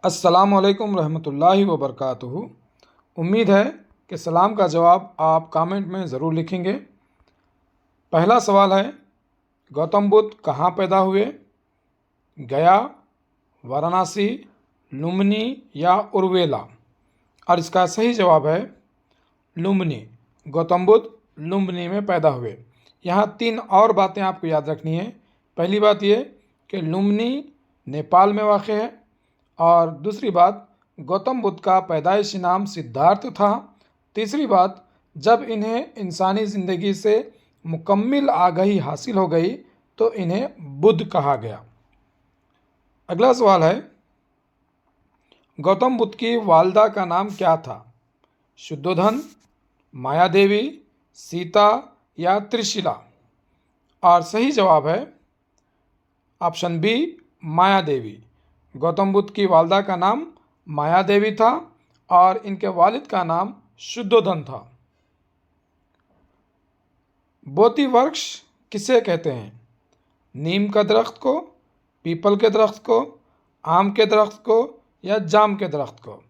अस्सलामुअलैकुम रहमतुल्लाहि व बरकातुहू। उम्मीद है कि सलाम का जवाब आप कमेंट में ज़रूर लिखेंगे। पहला सवाल है, गौतम बुद्ध कहाँ पैदा हुए? गया, वाराणसी, लुम्बिनी या उर्वेला? और इसका सही जवाब है लुम्बिनी। गौतम बुद्ध लुम्बिनी में पैदा हुए। यहाँ 3 और बातें आपको याद रखनी है। पहली बात ये कि लुम्बिनी नेपाल में वाक़ है, और दूसरी बात, गौतम बुद्ध का पैदाइशी नाम सिद्धार्थ था। तीसरी बात, जब इन्हें इंसानी ज़िंदगी से मुकम्मल आगाही हासिल हो गई तो इन्हें बुद्ध कहा गया। अगला सवाल है, गौतम बुद्ध की वालदा का नाम क्या था? शुद्धोधन, मायादेवी, सीता या त्रिशिला? और सही जवाब है ऑप्शन बी, मायादेवी। गौतम बुद्ध की वालदा का नाम मायादेवी था और इनके वालिद का नाम शुद्धोधन था। बोधि वृक्ष किसे कहते हैं? नीम का दरख्त को, पीपल के दरख्त को, आम के दरख्त को या जाम के दरख्त को?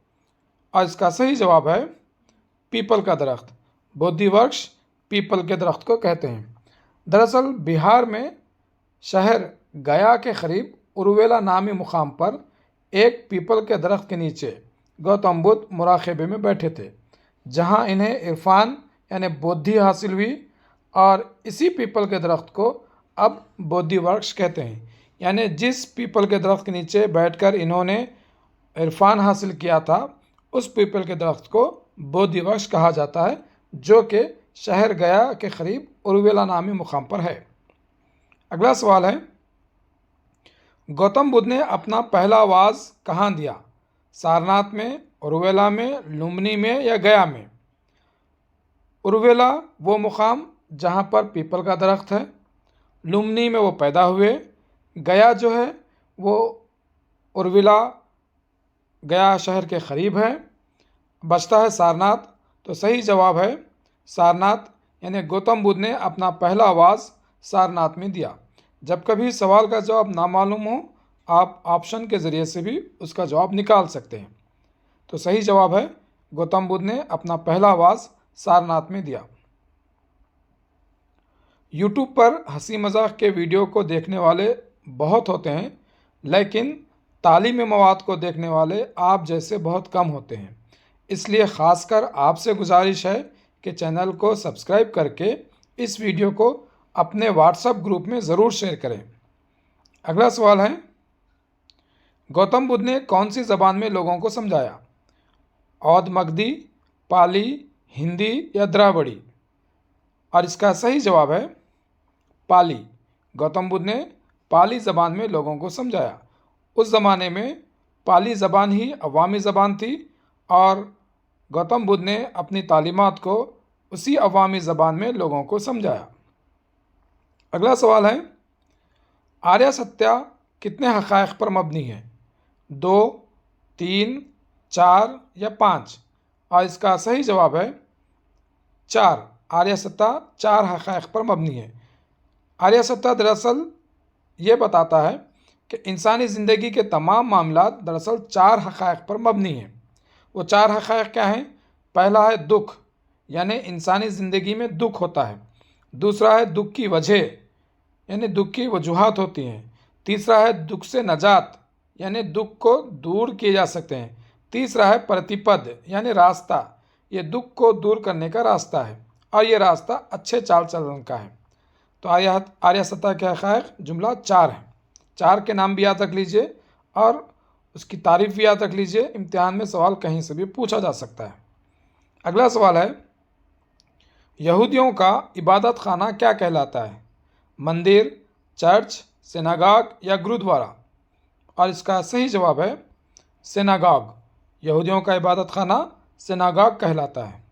और इसका सही जवाब है पीपल का दरख्त। बोधि वृक्ष पीपल के दरख्त को कहते हैं। दरअसल बिहार में शहर गया के करीब उर्वेला नामी मुकाम पर एक पीपल के दरख्त के नीचे गौतम बुद्ध मुराक़बे में बैठे थे, जहां इन्हें इरफान यानी बोधि हासिल हुई, और इसी पीपल के दरख्त को अब बोधि वृक्ष कहते हैं। यानी जिस पीपल के दरख्त के नीचे बैठकर इन्होंने इरफान हासिल किया था, उस पीपल के दरख्त को बोधि वृक्ष कहा जाता है, जो कि शहर गया के करीब उर्वेला नामी मुकाम पर है। अगला सवाल है, गौतम बुद्ध ने अपना पहला वाज कहाँ दिया? सारनाथ में, उर्वेला में, लुम्बिनी में या गया में? उर्वेला वो मुकाम जहाँ पर पीपल का दरख्त है, लुम्बिनी में वो पैदा हुए, गया जो है वो उर्वेला गया शहर के करीब है, बचता है सारनाथ। तो सही जवाब है सारनाथ, यानी गौतम बुद्ध ने अपना पहला आवाज़ सारनाथ में दिया। जब कभी सवाल का जवाब ना मालूम हो, आप ऑप्शन के ज़रिए से भी उसका जवाब निकाल सकते हैं। तो सही जवाब है गौतम बुद्ध ने अपना पहला आवाज़ सारनाथ में दिया। यूट्यूब पर हंसी मजाक के वीडियो को देखने वाले बहुत होते हैं, लेकिन तालीमी मवाद को देखने वाले आप जैसे बहुत कम होते हैं। इसलिए ख़ासकर आपसे गुजारिश है कि चैनल को सब्सक्राइब करके इस वीडियो को अपने व्हाट्सएप ग्रुप में ज़रूर शेयर करें। अगला सवाल है, गौतम बुद्ध ने कौन सी ज़बान में लोगों को समझाया? औध मगधी, पाली, हिंदी या द्राविड़ी? और इसका सही जवाब है पाली। गौतम बुद्ध ने पाली ज़बान में लोगों को समझाया। उस ज़माने में पाली ज़बान ही अवामी ज़बान थी, और गौतम बुद्ध ने अपनी तालीमात को उसी अवामी ज़बान में लोगों को समझाया। अगला सवाल है, आर्य सत्या कितने हक़ाइक़ पर मबनी है? 2, 3, 4 या 5? और इसका सही जवाब है 4। आर्य सत्ता 4 हक़ाइक़ पर मबनी है। आर्य सत्ता दरअसल ये बताता है कि इंसानी ज़िंदगी के तमाम मामलात दरअसल 4 हक़ाइक़ पर मबनी हैं। वो 4 हक़ाइक़ क्या हैं? पहला है दुख, यानी इंसानी ज़िंदगी में दुख होता है। दूसरा है दुख की वजह, यानी दुख की वजूहात होती हैं। तीसरा है दुख से नजात, यानी दुख को दूर किए जा सकते हैं। तीसरा है प्रतिपद, यानी रास्ता, ये दुख को दूर करने का रास्ता है, और ये रास्ता अच्छे चाल चलन का है। तो आर्य सत्ता के हक़ाइक़ जुमला 4 है। 4 के नाम भी याद रख लीजिए और उसकी तारीफ़ भी याद रख लीजिए। इम्तिहान में सवाल कहीं से भी पूछा जा सकता है। अगला सवाल है, यहूदियों का इबादत खाना क्या कहलाता है? मंदिर, चर्च, सिनागॉग या गुरुद्वारा? और इसका सही जवाब है सिनागॉग। यहूदियों का इबादत खाना सिनागॉग कहलाता है।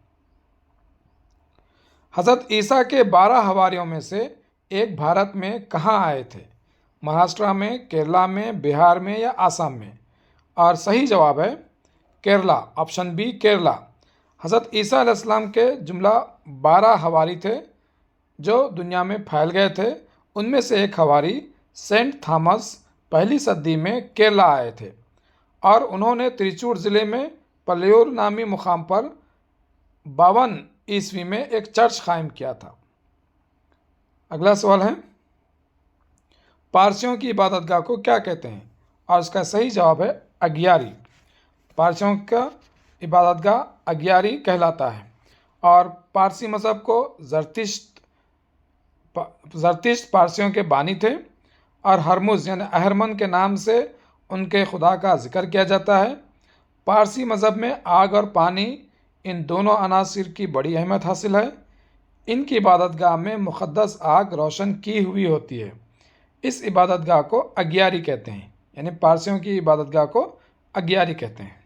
हज़रत ईसा के 12 हवारियों में से एक भारत में कहाँ आए थे? महाराष्ट्र में, केरला में, बिहार में या आसाम में? और सही जवाब है केरला, ऑप्शन बी केरला। हज़रत ईसा अलैहिस्सलाम के जुमला 12 हवारी थे जो दुनिया में फैल गए थे। उनमें से एक हवारी सेंट थॉमस पहली सदी में केरला आए थे, और उन्होंने त्रिचूर ज़िले में पल्योर नामी मुकाम पर 52 ईस्वी में एक चर्च कायम किया था। अगला सवाल है, पारसियों की इबादतगाह को क्या कहते हैं? और इसका सही जवाब है अगियारी। पारसियों का इबादतगाह अगियारी कहलाता है। और पारसी मज़हब को ज़रतिश्त पारसियों के बानी थे और हरमुज़ यानी अहरमन के नाम से उनके खुदा का जिक्र किया जाता है। पारसी मज़हब में आग और पानी इन दोनों अनासिर की बड़ी अहमियत हासिल है। इनकी इबादतगाह में मुक़द्दस आग रोशन की हुई होती है। इस इबादतगाह को अगियारी कहते हैं, यानी पारसियों की इबादतगाह को अगियारी कहते हैं।